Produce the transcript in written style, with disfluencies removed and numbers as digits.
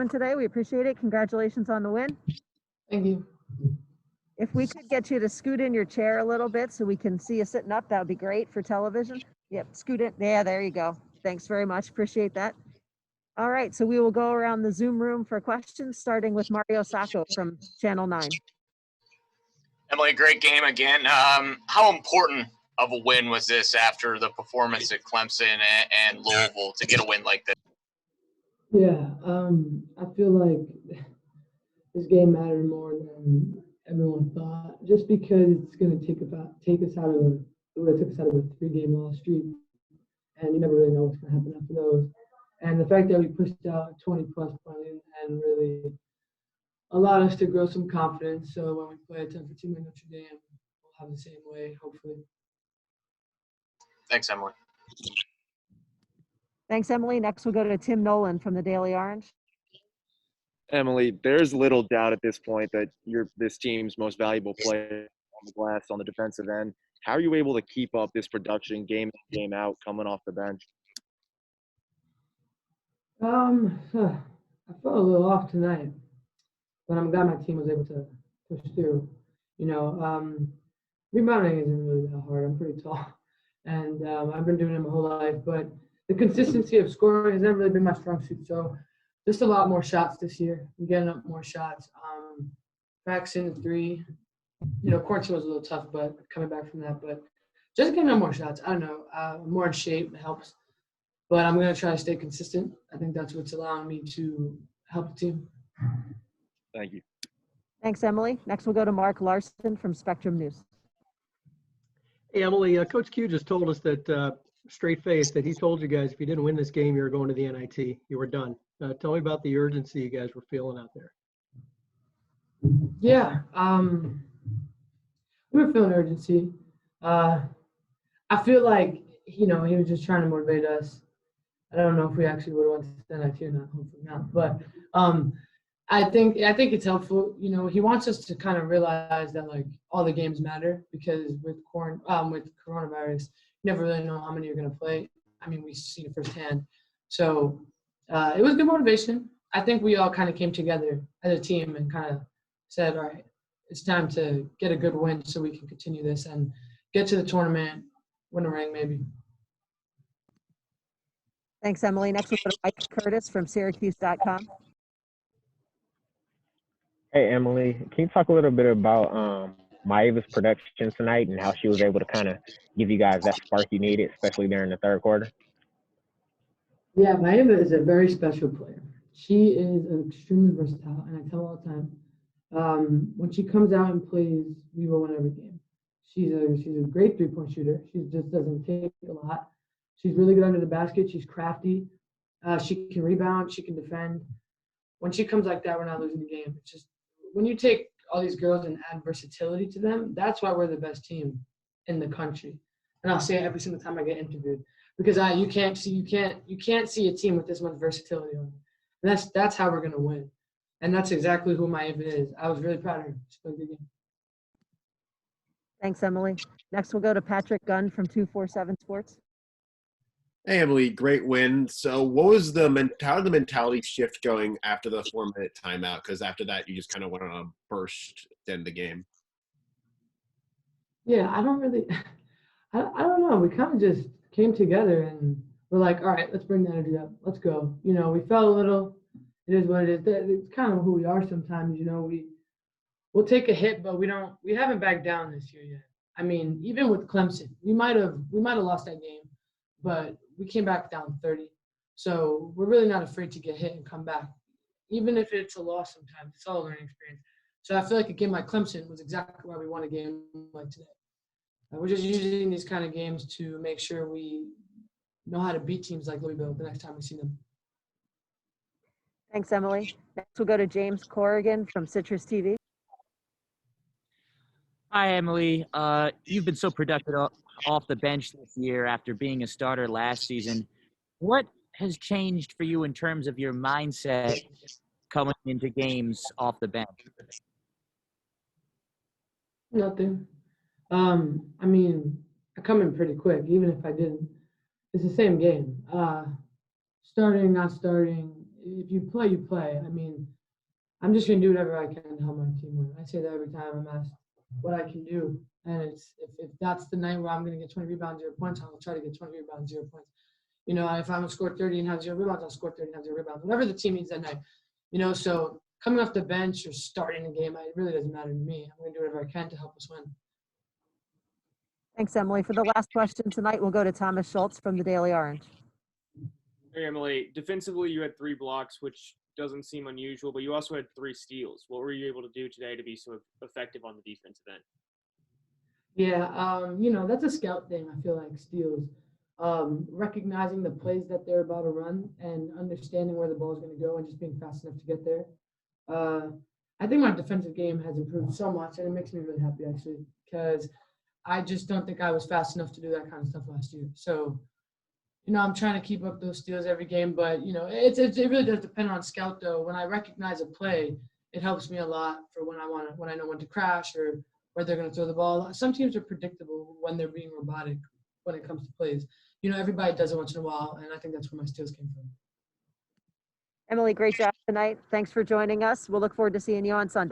coming today. We appreciate it. Congratulations on the win. Thank you. If we could get you to scoot in your chair a little bit so we can see you sitting up, that would be great for television. Yep, scoot it. Yeah, there you go. Thanks very much. Appreciate that. All right, so we will go around the Zoom room for questions, starting with Mario Sacco from Channel 9. Emily, great game again. How important of a win was this after the performance at Clemson and Louisville to get a win like this? Yeah, I feel like this game mattered more than everyone thought, just because it's going to take us out of a 3-game loss streak, and you never really know what's going to happen after those. And the fact that we pushed out a 20-plus point and really allowed us to grow some confidence, so when we play a 10-for team like Notre Dame, we'll have the same way, hopefully. Thanks, Emily. Thanks, Emily. Next, we'll go to Tim Nolan from the Daily Orange. Emily, there's little doubt at this point that you're this team's most valuable player on the glass on the defensive end. How are you able to keep up this production game in, game out, coming off the bench? I felt a little off tonight, but I'm glad my team was able to push through. Rebounding isn't really that hard. I'm pretty tall, and I've been doing it my whole life. But the consistency of scoring has never really been my strong suit. So just a lot more shots this year. I'm getting up more shots. Practicing the 3. Quarantine was a little tough, but coming back from that. But just getting up more shots. I don't know. More in shape helps. But I'm going to try to stay consistent. I think that's what's allowing me to help the team. Thank you. Thanks, Emily. Next, we'll go to Mark Larson from Spectrum News. Hey, Emily, Coach Q just told us that straight face that he told you guys if you didn't win this game, you were going to the NIT. You were done. Tell me about the urgency you guys were feeling out there. Yeah, we were feeling urgency. I feel like, he was just trying to motivate us. I don't know if we actually would have went to the NIT or not, hopefully not. But I think it's helpful. He wants us to kind of realize that like all the games matter, because with coronavirus, you never really know how many you're going to play. I mean, we see it firsthand. So it was good motivation. I think we all kind of came together as a team and kind of said, all right, it's time to get a good win so we can continue this and get to the tournament, win a ring maybe. Thanks, Emily. Next, we'll go to Mike Curtis from Syracuse.com. Hey, Emily, can you talk a little bit about Maeva's production tonight and how she was able to kind of give you guys that spark you needed, especially during the third quarter? Yeah, Maeva is a very special player. She is extremely versatile, and I tell her all the time, when she comes out and plays, we will win every game. She's a great three-point shooter. She just doesn't take a lot. She's really good under the basket. She's crafty. She can rebound. She can defend. When she comes like that, we're not losing the game. It's just when you take all these girls and add versatility to them, that's why we're the best team in the country. And I'll say it every single time I get interviewed, because you can't see a team with this much versatility on it. And that's how we're gonna win. And that's exactly who Maeva is. I was really proud of her. She played a good game. Thanks, Emily. Next, we'll go to Patrick Gunn from 247 Sports. Hey, Emily, great win. So what was how did the mentality shift going after the 4-minute timeout? Because after that, you just kind of went on a burst to end the game. Yeah, I don't know. We kind of just came together and we're like, all right, let's bring the energy up. Let's go. We felt a little. It is what it is. It's kind of who we are sometimes. We'll take a hit, but we haven't backed down this year yet. I mean, even with Clemson, we might have lost that game, but we came back down 30. So we're really not afraid to get hit and come back. Even if it's a loss sometimes, it's all a learning experience. So I feel like a game like Clemson was exactly why we won a game like today. We're just using these kind of games to make sure we know how to beat teams like Louisville the next time we see them. Thanks, Emily. Next, we'll go to James Corrigan from Citrus TV. Hi, Emily. You've been so productive off the bench this year after being a starter last season. What has changed for you in terms of your mindset coming into games off the bench? Nothing. I mean, I come in pretty quick, even if I didn't. It's the same game. Starting, not starting, if you play, you play. I mean, I'm just gonna do whatever I can to help my team win. I say that every time I'm asked what I can do, and it's if that's the night where I'm gonna get 20 rebounds, 0 points, I'll try to get 20 rebounds, 0 points. You know, if I'm gonna score 30 and have 0 rebounds, I'll score 30 and have 0 rebounds. Whatever the team needs that night. You know, so coming off the bench or starting a game, it really doesn't matter to me. I'm gonna do whatever I can to help us win. Thanks, Emily. For the last question tonight, we'll go to Thomas Schultz from the Daily Orange. Hey, Emily. Defensively, you had 3 blocks, which doesn't seem unusual, but you also had 3 steals. What were you able to do today to be so effective on the defensive end? Yeah, you know, that's a scout thing, I feel like, steals. Recognizing the plays that they're about to run and understanding where the ball is going to go and just being fast enough to get there. I think my defensive game has improved so much, and it makes me really happy, actually, because I just don't think I was fast enough to do that kind of stuff last year. So, you know, I'm trying to keep up those steals every game, but, you know, it really does depend on scout, though. When I recognize a play, it helps me a lot for when I know when to crash or where they're going to throw the ball. Some teams are predictable when they're being robotic when it comes to plays. You know, everybody does it once in a while, and I think that's where my steals came from. Emily, great job tonight. Thanks for joining us. We'll look forward to seeing you on Sunday.